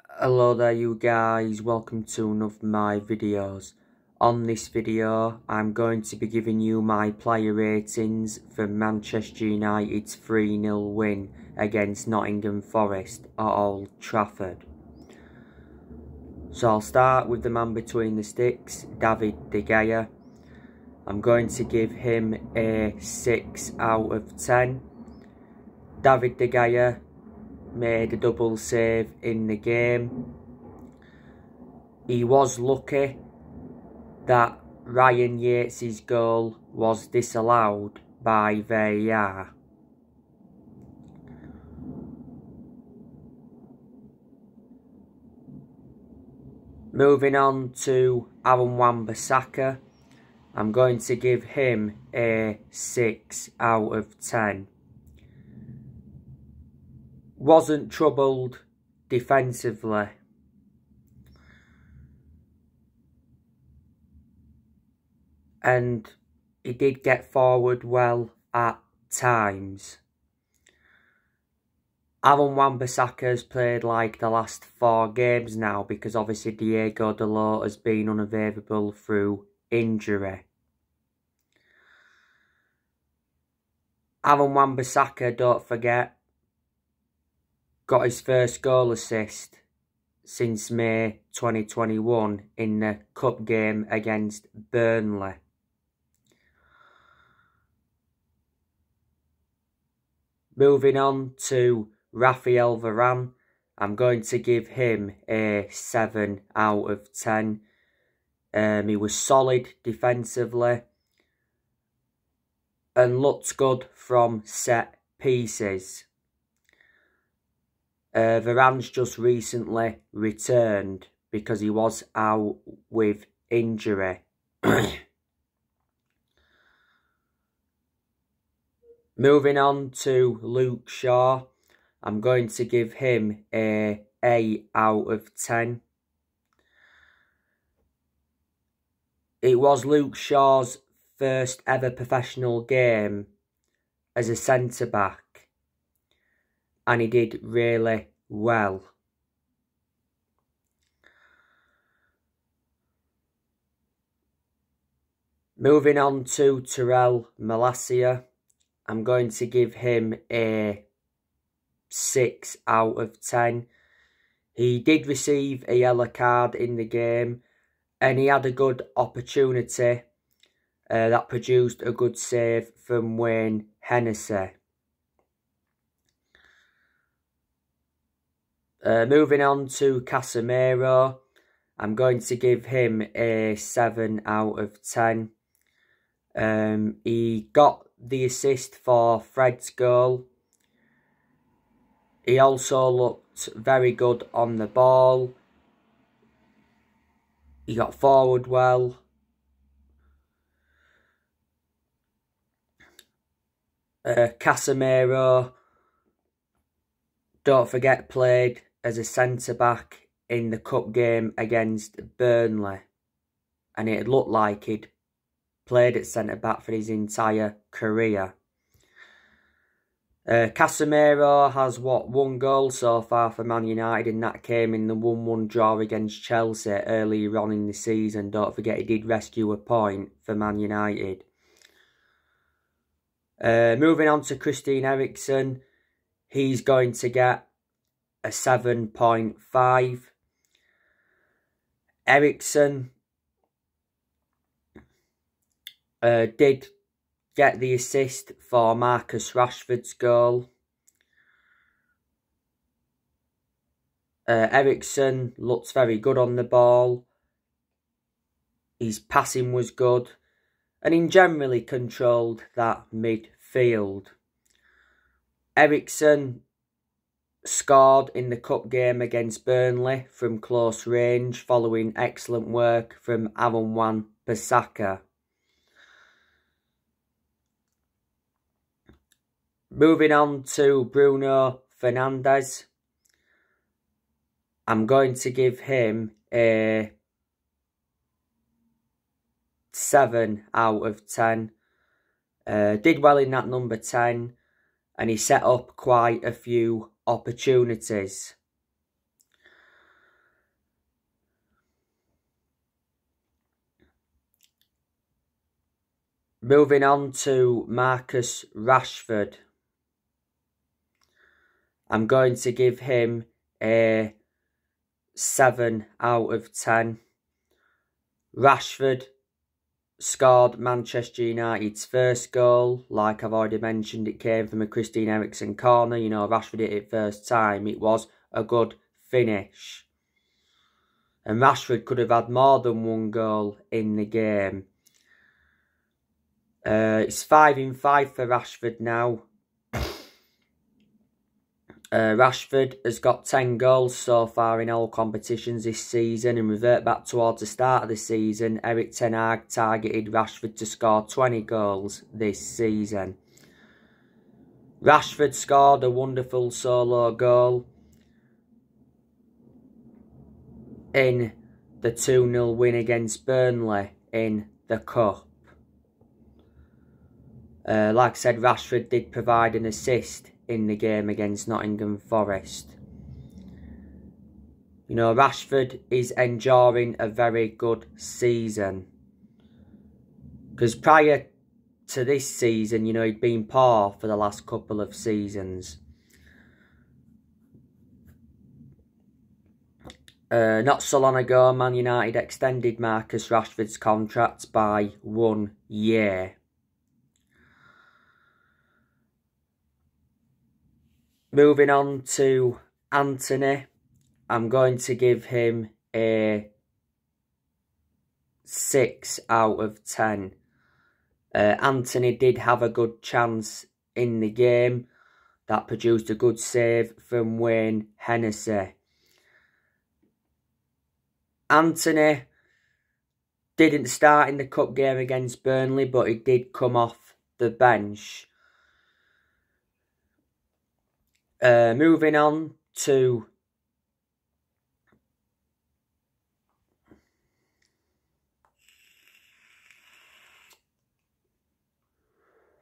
Hello there you guys, welcome to one of my videos. On this video I'm going to be giving you my player ratings for Manchester United's 3-0 win against Nottingham Forest at Old Trafford. So I'll start with the man between the sticks, David De Gea. I'm going to give him a 6 out of 10. David De Gea made a double save in the game. He was lucky that Ryan Yates' goal was disallowed by VAR. Moving on to Aaron Wan-Bissaka, I'm going to give him a 6 out of 10. Wasn't troubled defensively. And he did get forward well at times. Aaron Wan-Bissaka's played like the last 4 games now because obviously Diego Dalot has been unavailable through injury. Aaron Wan-Bissaka, don't forget, got his first goal assist since May 2021 in the cup game against Burnley. Moving on to Raphael Varane, I'm going to give him a 7 out of 10. He was solid defensively and looked good from set pieces. Varane's just recently returned because he was out with injury. Moving on to Luke Shaw, I'm going to give him a 8 out of 10. It was Luke Shaw's first ever professional game as a centre-back, and he did really well. Moving on to Tyrell Malacia, I'm going to give him a 6 out of 10. He did receive a yellow card in the game and he had a good opportunity that produced a good save from Wayne Hennessy. Moving on to Casemiro, I'm going to give him a 7 out of 10. He got the assist for Fred's goal. He also looked very good on the ball. He got forward well. Casemiro, don't forget, played as a centre-back in the cup game against Burnley. And it looked like he'd played at centre-back for his entire career. Casemiro has, one goal so far for Man United, and that came in the 1-1 draw against Chelsea earlier on in the season. Don't forget, he did rescue a point for Man United. Moving on to Christian Eriksen, he's going to get a 7.5. Eriksen did get the assist for Marcus Rashford's goal. Eriksen looks very good on the ball. His passing was good. And he generally controlled that midfield. Eriksen scored in the cup game against Burnley from close range following excellent work from Aaron Wan-Bissaka. Moving on to Bruno Fernandes, I'm going to give him a 7 out of 10. Did well in that number 10, and he set up quite a few opportunities. Moving on to Marcus Rashford. I'm going to give him a 7 out of 10. Rashford scored Manchester United's first goal. Like I've already mentioned, it came from a Christian Eriksen corner. You know, Rashford hit it first time. It was a good finish. And Rashford could have had more than one goal in the game. It's 5 in 5 for Rashford now. Rashford has got 10 goals so far in all competitions this season, and revert back towards the start of the season, Erik ten Hag targeted Rashford to score 20 goals this season. Rashford scored a wonderful solo goal in the 2-0 win against Burnley in the Cup. Like I said, Rashford did provide an assist in the game against Nottingham Forest. You know, Rashford is enjoying a very good season. Because prior to this season, you know, he'd been poor for the last couple of seasons. Not so long ago, Man United extended Marcus Rashford's contract by 1 year. Moving on to Anthony, I'm going to give him a 6 out of 10. Anthony did have a good chance in the game that produced a good save from Wayne Hennessy. Anthony didn't start in the cup game against Burnley, but he did come off the bench. Moving on to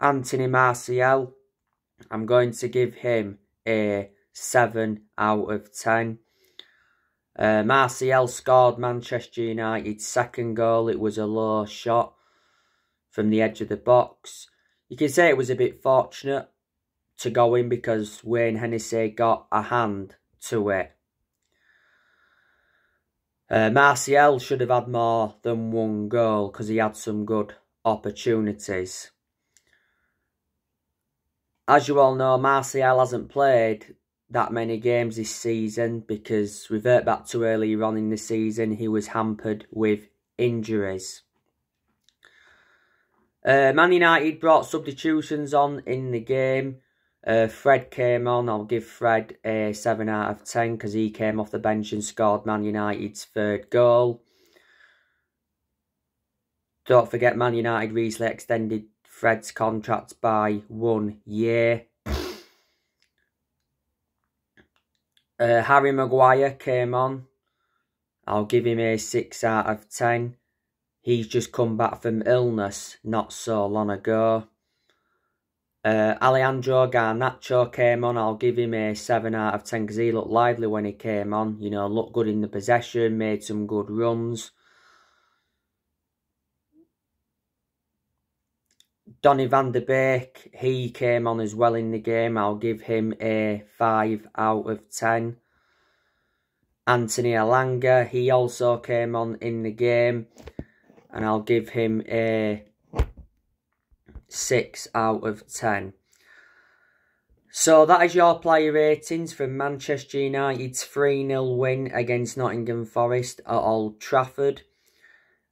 Anthony Martial, I'm going to give him a 7 out of 10. Martial scored Manchester United's second goal. It was a low shot from the edge of the box. You can say it was a bit fortunate to go in because Wayne Hennessy got a hand to it. Martial should have had more than one goal because he had some good opportunities. As you all know, Martial hasn't played that many games this season because, revert back to earlier on in the season, he was hampered with injuries. Man United brought substitutions on in the game. Fred came on. I'll give Fred a 7 out of 10 because he came off the bench and scored Man United's third goal. Don't forget, Man United recently extended Fred's contract by 1 year. Harry Maguire came on. I'll give him a 6 out of 10. He's just come back from illness not so long ago. Alejandro Garnacho came on. I'll give him a 7 out of 10 because he looked lively when he came on. You know, looked good in the possession, made some good runs. Donny van de Beek, he came on as well in the game. I'll give him a 5 out of 10. Anthony Elanga, he also came on in the game. And I'll give him a 6 out of 10. So that is your player ratings for Manchester United's 3-0 win against Nottingham Forest at Old Trafford.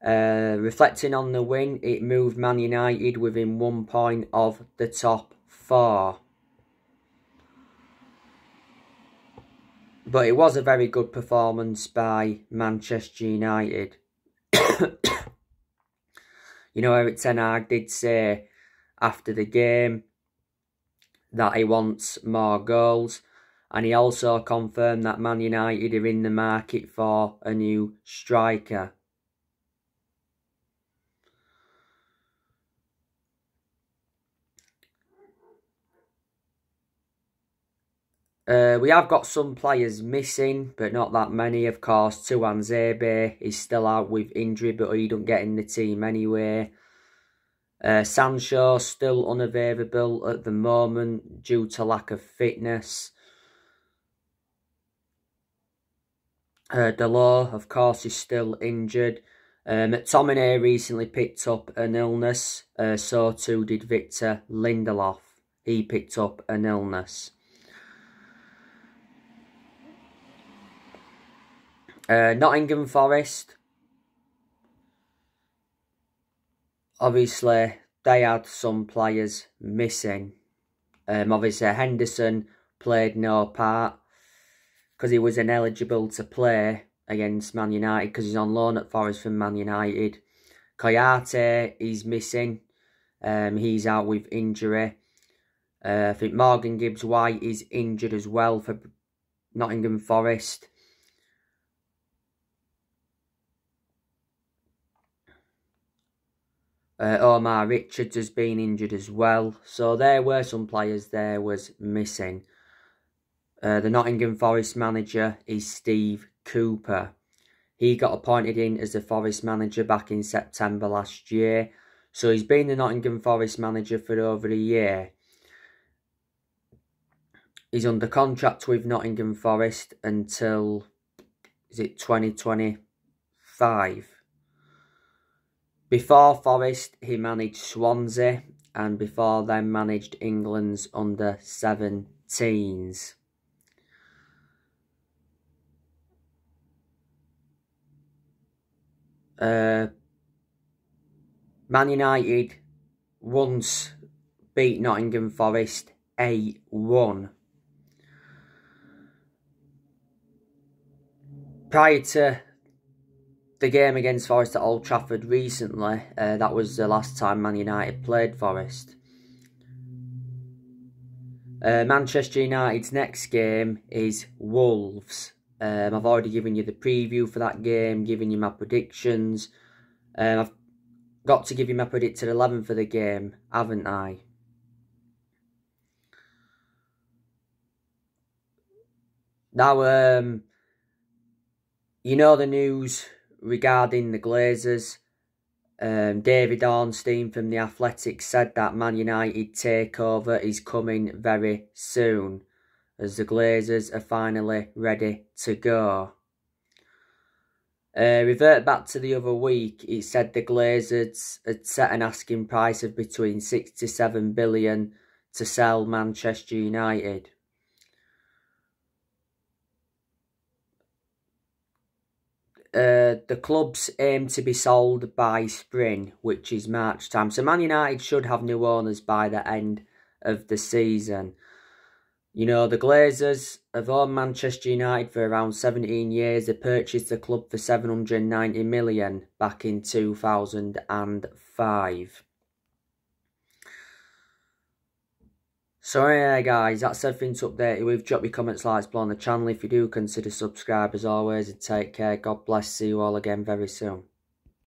Reflecting on the win, it moved Man United within 1 point of the top 4. But it was a very good performance by Manchester United. You know, Erik ten Hag did say after the game that he wants more goals. And he also confirmed that Man United are in the market for a new striker. We have got some players missing, but not that many. Of course, Tuanzebe is still out with injury, but he don't get in the team anyway. Sancho still unavailable at the moment due to lack of fitness. Delors, of course, is still injured. McTominay recently picked up an illness. So too did Victor Lindelof. He picked up an illness. Nottingham Forest. Obviously, they had some players missing. Obviously, Henderson played no part because he was ineligible to play against Man United because he's on loan at Forest from Man United. Koyate is missing. He's out with injury. I think Morgan Gibbs-White is injured as well for Nottingham Forest. Omar Richards has been injured as well. So there were some players there was missing. The Nottingham Forest manager is Steve Cooper. He got appointed in as the Forest manager back in September last year. So he's been the Nottingham Forest manager for over a year. He's under contract with Nottingham Forest until, is it 2025? Before Forest, he managed Swansea, and before then managed England's under-17s. Man United once beat Nottingham Forest 8-1. Prior to the game against Forest at Old Trafford recently, that was the last time Man United played Forest. Manchester United's next game is Wolves. I've already given you the preview for that game, given you my predictions. I've got to give you my predicted 11 for the game, haven't I? Now, you know the news regarding the Glazers. David Ornstein from The Athletic said that Man United takeover is coming very soon, as the Glazers are finally ready to go. Revert back to the other week, it said the Glazers had set an asking price of between 6 to 7 billion to sell Manchester United. The clubs aim to be sold by spring, which is March time. So Man United should have new owners by the end of the season. You know, the Glazers have owned Manchester United for around 17 years. They purchased the club for 790 million back in 2005. So yeah guys, that's everything to update you with. Drop your comments, likes below on the channel. If you do, consider subscribe as always, and take care. God bless. See you all again very soon.